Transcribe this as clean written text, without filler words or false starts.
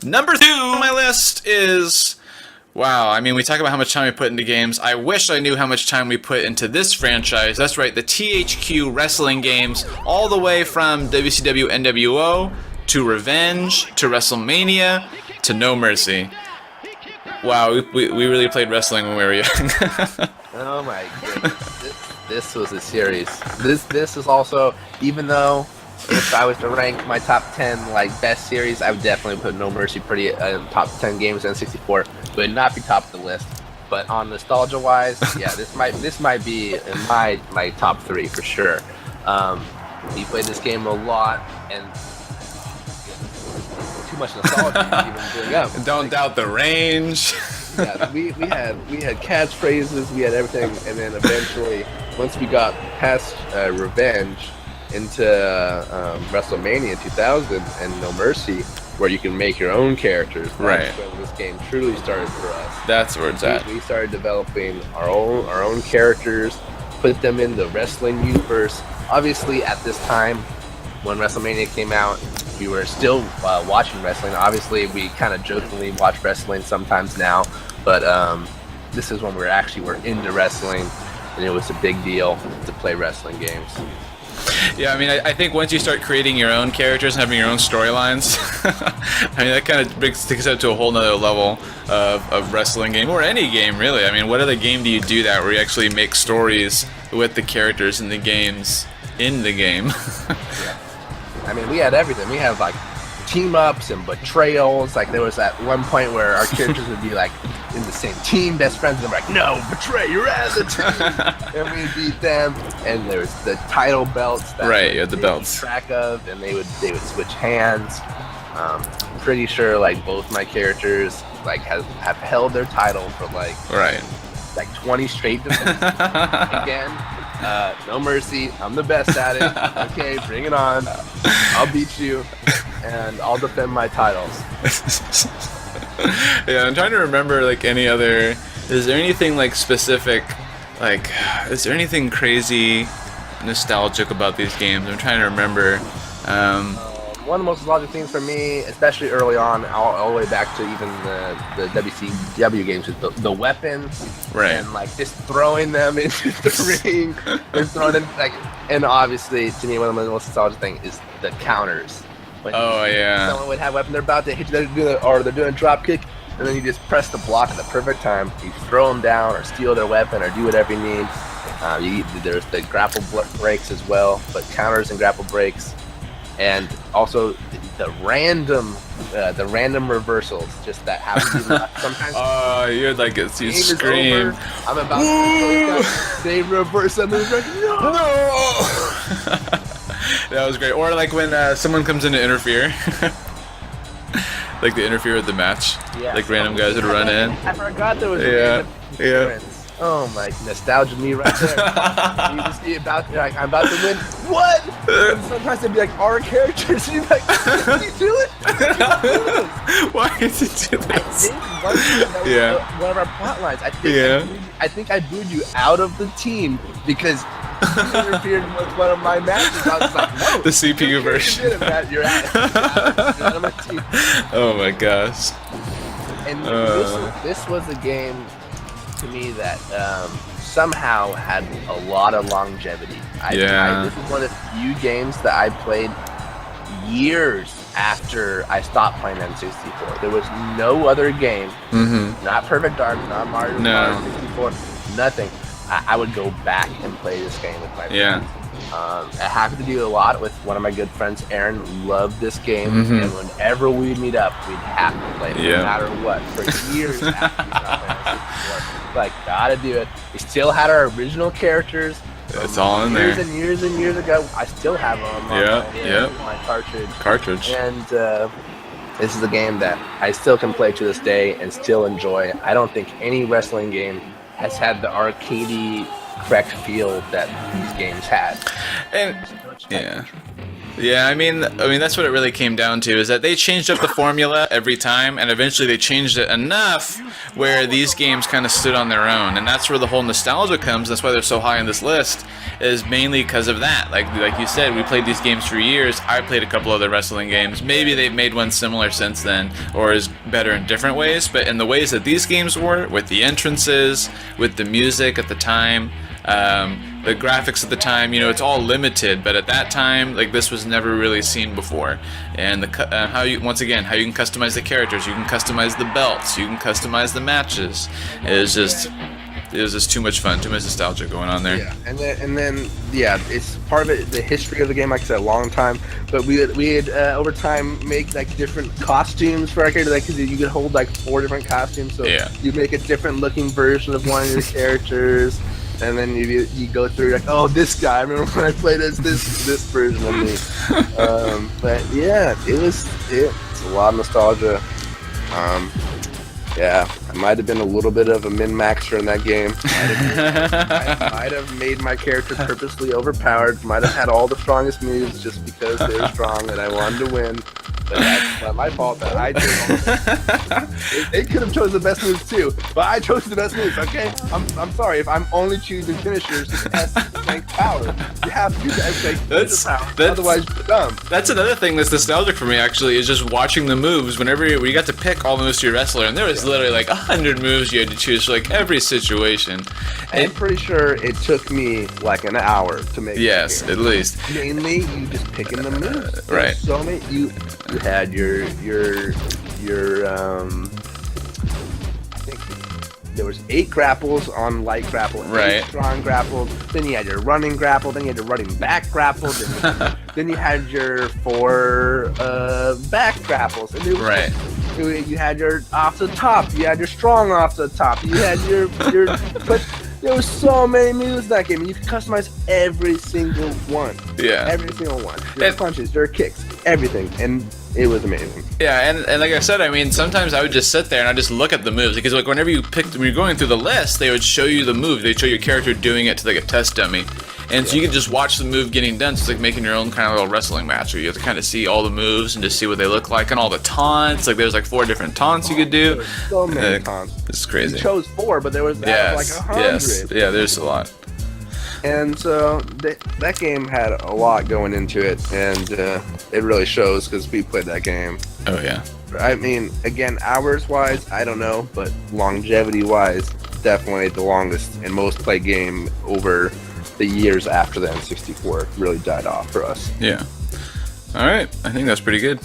Number 2 on my list is... Wow, I mean, we talk about how much time we put into games. I wish I knew how much time we put into this franchise. That's right, the THQ wrestling games, all the way from WCW NWO to Revenge to WrestleMania to No Mercy. Wow, we really played wrestling when we were young. Oh my goodness, this was a series. This is also, even though if I was to rank my top 10 like best series, I would definitely put No Mercy pretty top 10 games N64. Would not be top of the list, but on nostalgia wise, yeah, this might be in my top 3 for sure. We played this game a lot, and too much nostalgia to even bring up. Don't doubt the range. Yeah, we had catchphrases, we had everything, and then eventually, once we got past Revenge into WrestleMania 2000 and No Mercy, where you can make your own characters. Right. That's when this game truly started for us. That's where it's at. We started developing our own characters, put them in the wrestling universe. Obviously, at this time, when WrestleMania came out, we were still watching wrestling. Obviously, we kind of jokingly watch wrestling sometimes now, but this is when we're into wrestling, and it was a big deal to play wrestling games. Yeah, I mean, I think once you start creating your own characters and having your own storylines, I mean, that kind of takes it up to a whole nother level of wrestling game, or any game, really. I mean, what other game do you do that where you actually make stories with the characters and the games in the game? Yeah. I mean, we had everything. We had, like, team-ups and betrayals. Like, there was that one point where our characters would be, like, in the same team, best friends, and we're like, no, betray, you're out of the team. And we beat them. And there was the title belts that right, you had the belts. Track of, and they would switch hands. Pretty sure, like, both my characters, like, have held their title for, like, right, like 20 straight defenses. Again, No Mercy, I'm the best at it. Okay, bring it on. I'll beat you, and I'll defend my titles. Yeah, I'm trying to remember, like, any other... Is there anything, like, specific... Like, is there anything crazy nostalgic about these games? I'm trying to remember. One of the most nostalgic things for me, especially early on, all the way back to even the WCW games, is the weapons, right? And like just throwing them into the ring and throwing them like. And obviously, to me, one of the most nostalgic things is the counters. When someone would have a weapon, they're about to hit you, or they're doing a drop kick, and then you just press the block at the perfect time. You throw them down, or steal their weapon, or do whatever you need. There's the grapple breaks as well, but counters and grapple breaks. And also the random reversals, just that happen sometimes. Oh, you're like you scream. I'm about to they reverse and they're like, no. That was great. Or like when someone comes in to interfere, like to interfere with the match. Yeah. Like random guys would run in. I forgot there was yeah. Oh my, nostalgia me right there. You just be about like, I'm about to win. What? And sometimes they'd be like our characters, and you'd be like, did you do it? Why did you do this? One of our plot lines. I think I booed you out of the team because you interfered with one of my matches. I was like, no. The CPU version. You're out of my team. Oh my gosh. And this was a game to me that somehow had a lot of longevity. This is one of the few games that I played years after I stopped playing N64. There was no other game, not Perfect Dark, not Mario Kart 64, nothing. I would go back and play this game with my friends. I happened to do a lot with one of my good friends, Aaron. Loved this game, and whenever we'd meet up, we'd have to play it, no matter what, for years after we stopped playing N64. Like, gotta do it. We still had our original characters. It's all in there. Years and years and years ago. I still have them on my cartridge. And this is a game that I still can play to this day and still enjoy. I don't think any wrestling game has had the arcadey correct feel that these games had. And yeah. Yeah, I mean that's what it really came down to, is that they changed up the formula every time, and eventually they changed it enough where these games kind of stood on their own, and that's where the whole nostalgia comes. That's why they're so high on this list, is mainly because of that. Like you said, we played these games for years. I played a couple other wrestling games. Maybe they've made one similar since then, or is better in different ways, but in the ways that these games were, with the entrances, with the music at the time, the graphics at the time, it's all limited, but at that time, like, this was never really seen before. And how you can customize the characters, you can customize the belts, you can customize the matches. It was just too much fun, too much nostalgia going on there. Yeah, and then it's part of it, the history of the game. Like I said, a long time, but we had over time make like different costumes for our character, like, because you could hold like 4 different costumes, so you make a different looking version of one of your characters. And then you go through like, oh, this guy. I remember when I played as this version of me. But yeah, it's a lot of nostalgia. Yeah, I might have been a little bit of a min-maxer in that game. I might have made my character purposely overpowered. Might have had all the strongest moves just because they were strong and I wanted to win. But that's not my fault that I did. They could have chosen the best moves too, but I chose the best moves. Okay, I'm sorry if I'm only choosing finishers to test strength power. You have to do that power, otherwise you're dumb. That's another thing that's nostalgic for me, actually, is just watching the moves. Whenever you got to pick all the moves to your wrestler, and there was literally like 100 moves you had to choose for like every situation. I'm pretty sure it took me like an hour to make. Yes, at least. Mainly, you just picking the moves. Right. So many. You had your I think there was 8 grapples on light grapple, 8 strong grapple. Then you had your running grapple. Then you had your running back grapple. Then you had your 4 back grapples. And you had your off the top. You had your strong off the top. You had your but there was so many moves in that game, and you could customize every single one. Yeah. Every single one. Your punches, your kicks, everything. And it was amazing. Yeah, and like I said, I mean, sometimes I would just sit there and I'd just look at the moves, because like whenever when you're going through the list, they would show you the move. They'd show your character doing it to like a test dummy. And so you could just watch the move getting done. So it's like making your own kind of little wrestling match where you have to kind of see all the moves and just see what they look like, and all the taunts. Like there's like 4 different taunts you could do. So many taunts. It's crazy. You chose 4, but there was like 100. Yes. Yeah, there's a lot. And so that game had a lot going into it, and it really shows because we played that game. Oh yeah. I mean, again, hours-wise, I don't know, but longevity-wise, definitely the longest and most played game over the years after the N64 really died off for us. Yeah. All right. I think that's pretty good.